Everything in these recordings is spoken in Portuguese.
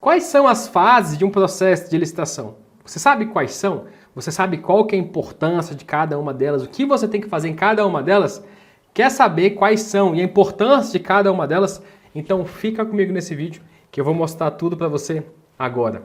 Quais são as fases de um processo de licitação? Você sabe quais são? Você sabe qual que é a importância de cada uma delas? O que você tem que fazer em cada uma delas? Quer saber quais são e a importância de cada uma delas? Então fica comigo nesse vídeo que eu vou mostrar tudo para você agora.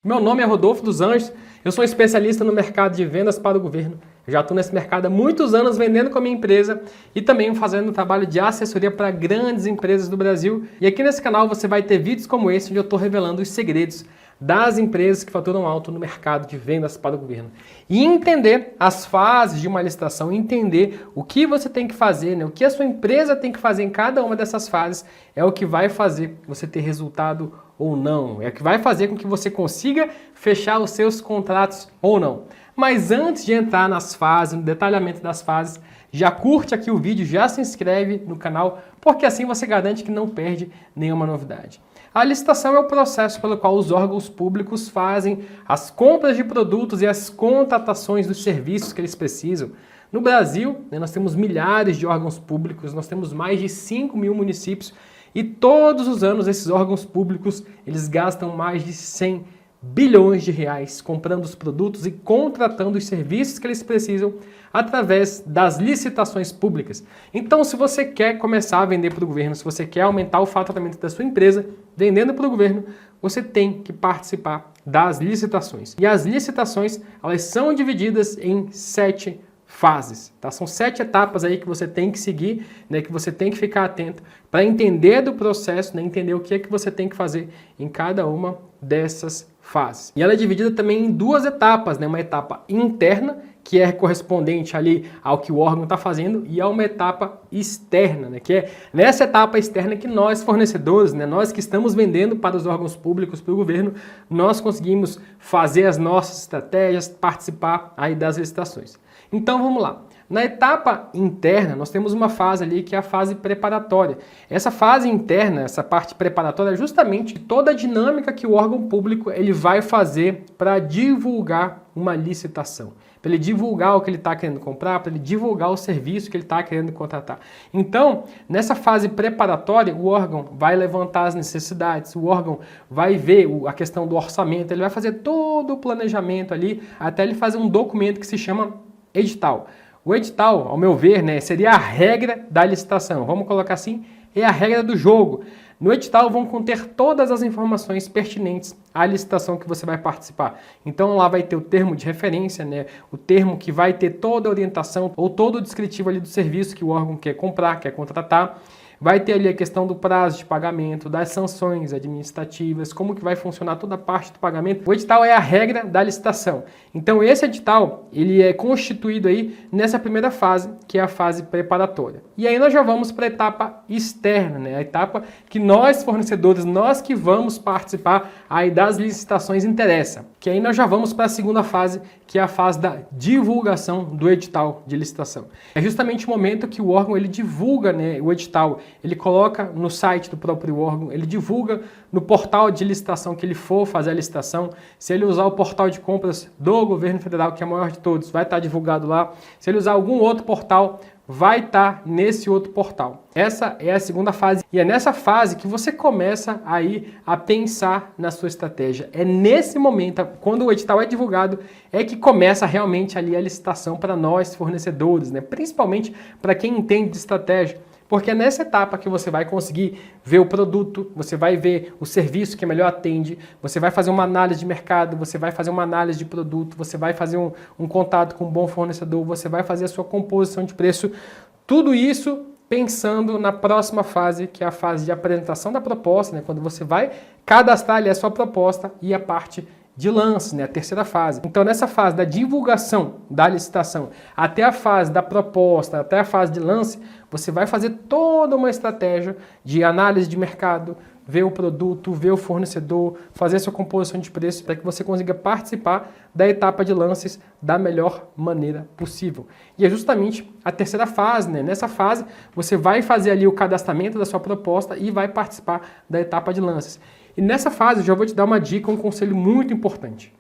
Meu nome é Rodolfo dos Anjos, eu sou especialista no mercado de vendas para o governo. Eu já estou nesse mercado há muitos anos vendendo com a minha empresa e também fazendo um trabalho de assessoria para grandes empresas do Brasil. E aqui nesse canal você vai ter vídeos como esse, onde eu estou revelando os segredos das empresas que faturam alto no mercado de vendas para o governo. E entender as fases de uma licitação, entender o que você tem que fazer, o que a sua empresa tem que fazer em cada uma dessas fases, é o que vai fazer você ter resultado ou não. É o que vai fazer com que você consiga fechar os seus contratos ou não. Mas antes de entrar nas fases, no detalhamento das fases, já curte aqui o vídeo, já se inscreve no canal, porque assim você garante que não perde nenhuma novidade. A licitação é o processo pelo qual os órgãos públicos fazem as compras de produtos e as contratações dos serviços que eles precisam. No Brasil, nós temos milhares de órgãos públicos, nós temos mais de 5 mil municípios e todos os anos esses órgãos públicos eles gastam mais de 100 bilhões de reais comprando os produtos e contratando os serviços que eles precisam através das licitações públicas. Então, se você quer começar a vender para o governo, se você quer aumentar o faturamento da sua empresa vendendo para o governo, você tem que participar das licitações. E as licitações, elas são divididas em 7 fases, tá? São 7 etapas aí que você tem que seguir, que você tem que ficar atento para entender do processo, entender o que é que você tem que fazer em cada uma dessas fases. E ela é dividida também em 2 etapas, uma etapa interna, que é correspondente ali ao que o órgão está fazendo, e há uma etapa externa, que é nessa etapa externa que nós fornecedores, nós que estamos vendendo para os órgãos públicos, para o governo, nós conseguimos fazer as nossas estratégias, participar aí das licitações. Então vamos lá. Na etapa interna, nós temos uma fase ali que é a fase preparatória. Essa fase interna, essa parte preparatória, é justamente toda a dinâmica que o órgão público ele vai fazer para divulgar uma licitação. Para ele divulgar o que ele está querendo comprar, para ele divulgar o serviço que ele está querendo contratar. Então, nessa fase preparatória, o órgão vai levantar as necessidades, o órgão vai ver a questão do orçamento, ele vai fazer todo o planejamento ali, até ele fazer um documento que se chama edital. O edital, ao meu ver, seria a regra da licitação. Vamos colocar assim, é a regra do jogo. No edital vão conter todas as informações pertinentes à licitação que você vai participar. Então lá vai ter o termo de referência, o termo que vai ter toda a orientação ou todo o descritivo ali do serviço que o órgão quer comprar, quer contratar. Vai ter ali a questão do prazo de pagamento, das sanções administrativas, como que vai funcionar toda a parte do pagamento. O edital é a regra da licitação. Então esse edital, ele é constituído aí nessa primeira fase, que é a fase preparatória. E aí nós já vamos para a etapa externa, a etapa que nós fornecedores, nós que vamos participar aí das licitações interessa. Que aí nós já vamos para a segunda fase, que é a fase da divulgação do edital de licitação. É justamente o momento que o órgão ele divulga o edital. Ele coloca no site do próprio órgão, ele divulga no portal de licitação que ele for fazer a licitação. Se ele usar o portal de compras do governo federal, que é o maior de todos, vai estar divulgado lá. Se ele usar algum outro portal, vai estar nesse outro portal. Essa é a segunda fase e é nessa fase que você começa aí a pensar na sua estratégia. É nesse momento, quando o edital é divulgado, é que começa realmente ali a licitação para nós fornecedores, principalmente para quem entende de estratégia. Porque é nessa etapa que você vai conseguir ver o produto, você vai ver o serviço que melhor atende, você vai fazer uma análise de mercado, você vai fazer uma análise de produto, você vai fazer um contato com um bom fornecedor, você vai fazer a sua composição de preço. Tudo isso pensando na próxima fase, que é a fase de apresentação da proposta, quando você vai cadastrar ali a sua proposta e a parte de lance, a terceira fase. Então nessa fase da divulgação da licitação até a fase da proposta, até a fase de lance, você vai fazer toda uma estratégia de análise de mercado, ver o produto, ver o fornecedor, fazer a sua composição de preço para que você consiga participar da etapa de lances da melhor maneira possível. E é justamente a terceira fase, Nessa fase você vai fazer ali o cadastramento da sua proposta e vai participar da etapa de lances. E nessa fase eu já vou te dar uma dica, um conselho muito importante.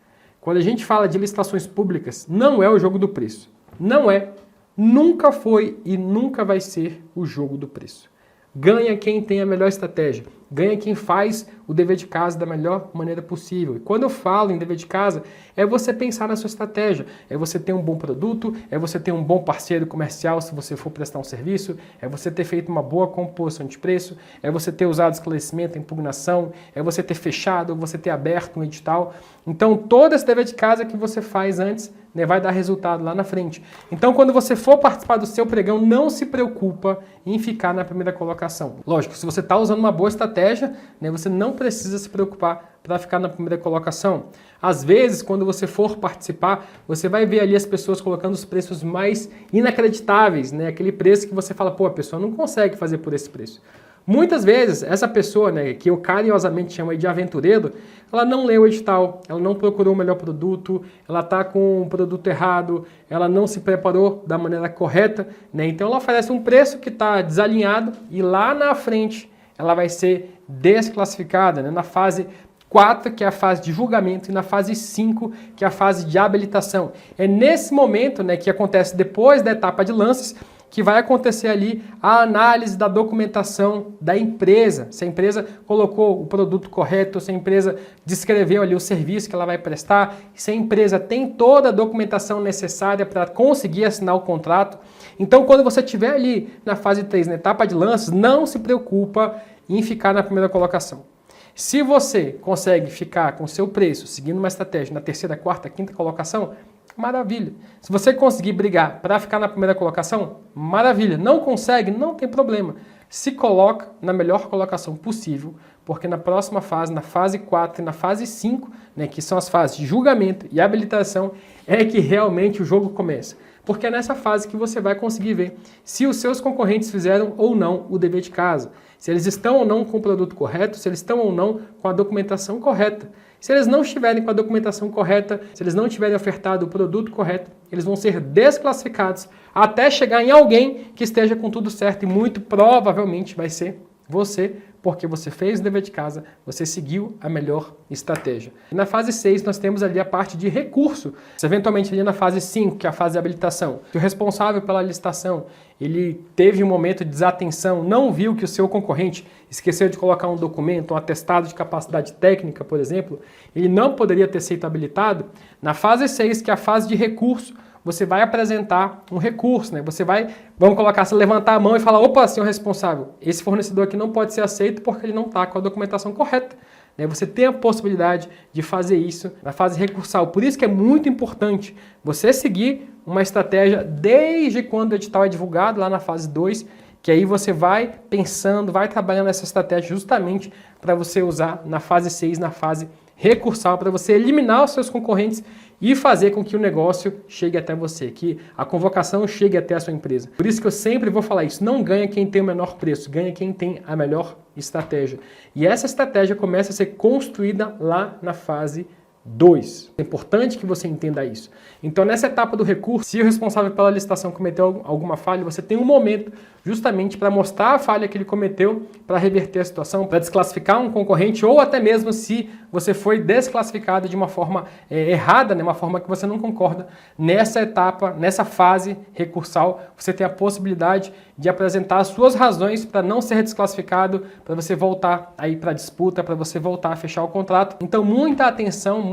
quando a gente fala de licitações públicas, não é o jogo do preço. Não é, nunca foi e nunca vai ser o jogo do preço. Ganha quem tem a melhor estratégia, ganha quem faz o dever de casa da melhor maneira possível. E quando eu falo em dever de casa, é você pensar na sua estratégia, é você ter um bom produto, é você ter um bom parceiro comercial se você for prestar um serviço, é você ter feito uma boa composição de preço, é você ter usado esclarecimento, impugnação, é você ter fechado, você ter aberto um edital. Então todo esse dever de casa que você faz antes, né, vai dar resultado lá na frente. Então quando você for participar do seu pregão, não se preocupa em ficar na primeira colocação. Lógico, se você está usando uma boa estratégia, né, você não precisa se preocupar para ficar na primeira colocação. Às vezes, quando você for participar, você vai ver ali as pessoas colocando os preços mais inacreditáveis, né? Aquele preço que você fala, pô, a pessoa não consegue fazer por esse preço. Muitas vezes, essa pessoa, né, que eu carinhosamente chamo de aventureiro, ela não leu o edital, ela não procurou o melhor produto, ela está com o produto errado, ela não se preparou da maneira correta, né? Então ela oferece um preço que está desalinhado e lá na frente ela vai ser desclassificada, né? Na fase 4, que é a fase de julgamento, e na fase 5, que é a fase de habilitação. É nesse momento, né, que acontece depois da etapa de lances, que vai acontecer ali a análise da documentação da empresa. Se a empresa colocou o produto correto, se a empresa descreveu ali o serviço que ela vai prestar, se a empresa tem toda a documentação necessária para conseguir assinar o contrato. Então, quando você estiver ali na fase 3, na etapa de lances, não se preocupa em ficar na primeira colocação. Se você consegue ficar com o seu preço, seguindo uma estratégia na terceira, quarta, quinta colocação, maravilha. Se você conseguir brigar para ficar na primeira colocação, maravilha. Não consegue, não tem problema. Se coloca na melhor colocação possível, porque na próxima fase, na fase 4 e na fase 5, né, que são as fases de julgamento e habilitação, é que realmente o jogo começa. Porque é nessa fase que você vai conseguir ver se os seus concorrentes fizeram ou não o dever de casa, se eles estão ou não com o produto correto, se eles estão ou não com a documentação correta. Se eles não estiverem com a documentação correta, se eles não tiverem ofertado o produto correto, eles vão ser desclassificados até chegar em alguém que esteja com tudo certo e muito provavelmente vai ser você, porque você fez o dever de casa, você seguiu a melhor estratégia. E na fase 6 nós temos ali a parte de recurso. Se eventualmente ali na fase 5, que é a fase de habilitação, que o responsável pela licitação, ele teve um momento de desatenção, não viu que o seu concorrente esqueceu de colocar um documento, um atestado de capacidade técnica, por exemplo, ele não poderia ter sido habilitado. Na fase 6, que é a fase de recurso, você vai apresentar um recurso, né? Você vai, vamos colocar, você levantar a mão e falar, opa, senhor responsável, esse fornecedor aqui não pode ser aceito porque ele não está com a documentação correta. Né? Você tem a possibilidade de fazer isso na fase recursal. Por isso que é muito importante você seguir uma estratégia desde quando o edital é divulgado, lá na fase 2, que aí você vai pensando, vai trabalhando essa estratégia justamente para você usar na fase 6, na fase recursal, para você eliminar os seus concorrentes e fazer com que o negócio chegue até você, que a convocação chegue até a sua empresa. Por isso que eu sempre vou falar isso, não ganha quem tem o menor preço, ganha quem tem a melhor estratégia. E essa estratégia começa a ser construída lá na fase 2. É importante que você entenda isso. Então, nessa etapa do recurso, se o responsável pela licitação cometeu alguma falha, você tem um momento justamente para mostrar a falha que ele cometeu, para reverter a situação, para desclassificar um concorrente, ou até mesmo se você foi desclassificado de uma forma errada, né, uma forma que você não concorda. Nessa etapa, nessa fase recursal, você tem a possibilidade de apresentar as suas razões para não ser desclassificado, para você voltar aí para a disputa, para você voltar a fechar o contrato. Então, muita atenção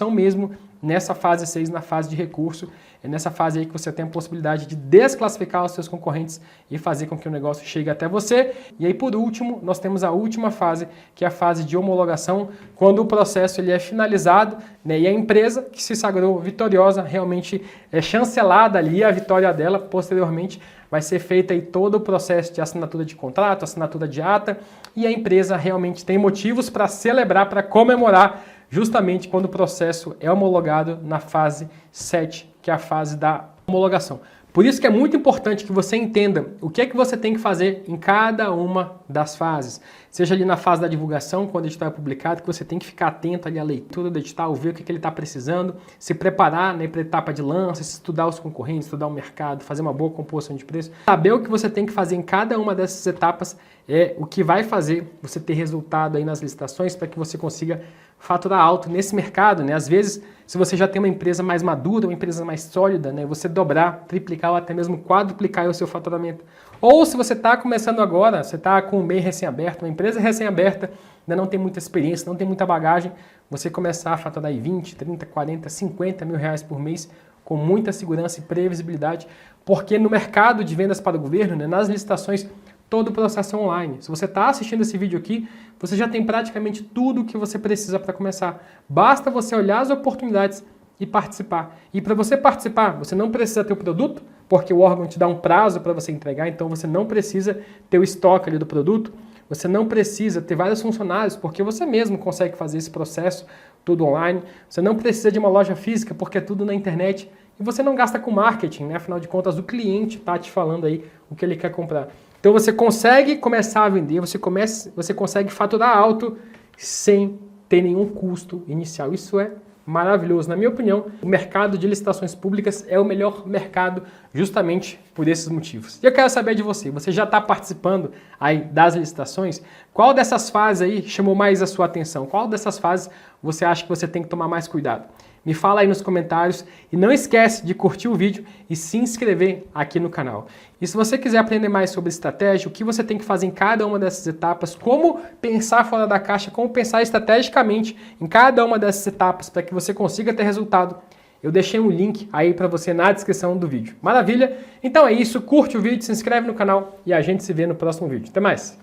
mesmo nessa fase 6, na fase de recurso. É nessa fase aí que você tem a possibilidade de desclassificar os seus concorrentes e fazer com que o negócio chegue até você. E aí, por último, nós temos a última fase, que é a fase de homologação, quando o processo ele é finalizado, né, e a empresa que se sagrou vitoriosa realmente é chancelada ali, a vitória dela posteriormente vai ser feita aí todo o processo de assinatura de contrato, assinatura de ata, e a empresa realmente tem motivos para celebrar, para comemorar, justamente quando o processo é homologado na fase 7, que é a fase da homologação. Por isso que é muito importante que você entenda o que é que você tem que fazer em cada uma das fases. Seja ali na fase da divulgação, quando o edital é publicado, que você tem que ficar atento ali à leitura do edital, ver o que é que ele está precisando, se preparar, né, para a etapa de lança, estudar os concorrentes, estudar o mercado, fazer uma boa composição de preço. Saber o que você tem que fazer em cada uma dessas etapas é o que vai fazer você ter resultado aí nas licitações para que você consiga faturar alto nesse mercado, né? Às vezes, se você já tem uma empresa mais madura, uma empresa mais sólida, né? Você dobrar, triplicar ou até mesmo quadruplicar o seu faturamento. Ou se você está começando agora, você está com um MEI recém-aberto, uma empresa recém-aberta, ainda não tem muita experiência, não tem muita bagagem, você começar a faturar aí 20, 30, 40, 50 mil reais por mês com muita segurança e previsibilidade, porque no mercado de vendas para o governo, né, nas licitações, todo o processo é online. Se você está assistindo esse vídeo aqui, você já tem praticamente tudo o que você precisa para começar. Basta você olhar as oportunidades e participar. E para você participar, você não precisa ter o produto, porque o órgão te dá um prazo para você entregar, então você não precisa ter o estoque ali do produto, você não precisa ter vários funcionários, porque você mesmo consegue fazer esse processo tudo online, você não precisa de uma loja física, porque é tudo na internet, e você não gasta com marketing, né? Afinal de contas, o cliente está te falando aí o que ele quer comprar. Então você consegue começar a vender, você consegue faturar alto sem ter nenhum custo inicial. Isso é maravilhoso. Na minha opinião, o mercado de licitações públicas é o melhor mercado justamente por esses motivos. E eu quero saber de você, você já está participando aí das licitações? Qual dessas fases aí chamou mais a sua atenção? Qual dessas fases você acha que você tem que tomar mais cuidado? Me fala aí nos comentários e não esquece de curtir o vídeo e se inscrever aqui no canal. E se você quiser aprender mais sobre estratégia, o que você tem que fazer em cada uma dessas etapas, como pensar fora da caixa, como pensar estrategicamente em cada uma dessas etapas para que você consiga ter resultado, eu deixei um link aí para você na descrição do vídeo. Maravilha? Então é isso, curte o vídeo, se inscreve no canal e a gente se vê no próximo vídeo. Até mais!